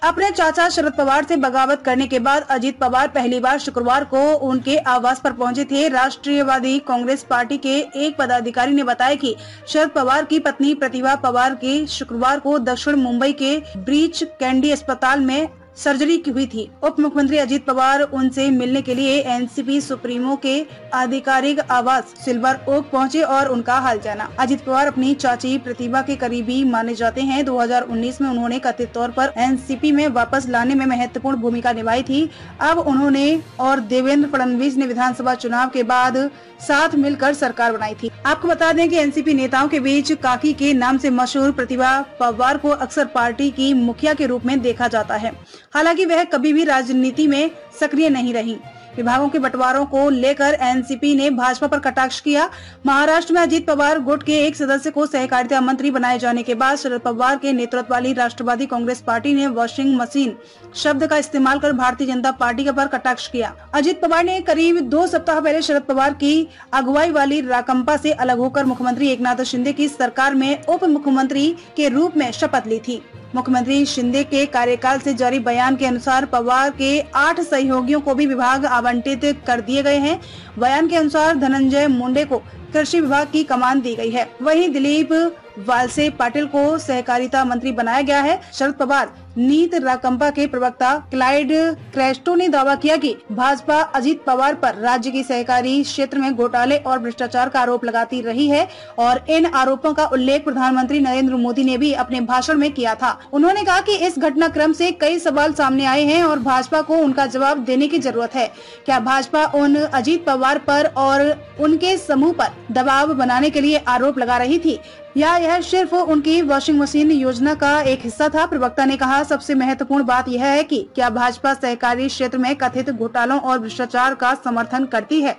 अपने चाचा शरद पवार से बगावत करने के बाद अजीत पवार पहली बार शुक्रवार को उनके आवास पर पहुंचे थे। राष्ट्रीयवादी कांग्रेस पार्टी के एक पदाधिकारी ने बताया कि शरद पवार की पत्नी प्रतिभा पवार की शुक्रवार को दक्षिण मुंबई के ब्रीच कैंडी अस्पताल में सर्जरी की हुई थी। उप मुख्यमंत्री अजीत पवार उनसे मिलने के लिए एनसीपी सुप्रीमो के आधिकारिक आवास सिल्वर ओक पहुंचे और उनका हाल जाना। अजीत पवार अपनी चाची प्रतिभा के करीबी माने जाते हैं। 2019 में उन्होंने कथित तौर पर एनसीपी में वापस लाने में महत्वपूर्ण भूमिका निभाई थी। अब उन्होंने और देवेंद्र फडणवीस ने विधानसभा चुनाव के बाद साथ मिलकर सरकार बनाई थी। आपको बता दें कि एनसीपी नेताओं के बीच काकी के नाम से मशहूर प्रतिभा पवार को अक्सर पार्टी की मुखिया के रूप में देखा जाता है। हालांकि वह कभी भी राजनीति में सक्रिय नहीं रही। विभागों के बंटवारों को लेकर एनसीपी ने भाजपा पर कटाक्ष किया। महाराष्ट्र में अजीत पवार गुट के एक सदस्य को सहकारिता मंत्री बनाए जाने के बाद शरद पवार के नेतृत्व वाली राष्ट्रवादी कांग्रेस पार्टी ने वॉशिंग मशीन शब्द का इस्तेमाल कर भारतीय जनता पार्टी पर कटाक्ष किया। अजीत पवार ने करीब 2 सप्ताह पहले शरद पवार की अगुवाई वाली राकंपा से अलग होकर मुख्यमंत्री एकनाथ शिंदे की सरकार में उप मुख्यमंत्री के रूप में शपथ ली थी। मुख्यमंत्री शिंदे के कार्यकाल से जारी बयान के अनुसार पवार के 8 सहयोगियों को भी विभाग आवंटित कर दिए गए हैं। बयान के अनुसार धनंजय मुंडे को कृषि विभाग की कमान दी गई है। वहीं दिलीप वालसे पाटिल को सहकारिता मंत्री बनाया गया है। शरद पवार नीत राकंपा के प्रवक्ता क्लाइड क्रेस्टो ने दावा किया कि भाजपा अजीत पवार पर राज्य की सहकारी क्षेत्र में घोटाले और भ्रष्टाचार का आरोप लगाती रही है और इन आरोपों का उल्लेख प्रधानमंत्री नरेंद्र मोदी ने भी अपने भाषण में किया था। उन्होंने कहा कि इस घटनाक्रम से कई सवाल सामने आए हैं और भाजपा को उनका जवाब देने की जरूरत है। क्या भाजपा उन अजीत पवार पर और उनके समूह पर दबाव बनाने के लिए आरोप लगा रही थी या यह सिर्फ उनकी वॉशिंग मशीन योजना का एक हिस्सा था? प्रवक्ता ने कहा, सबसे महत्वपूर्ण बात यह है कि क्या भाजपा सहकारी क्षेत्र में कथित घोटालों और भ्रष्टाचार का समर्थन करती है।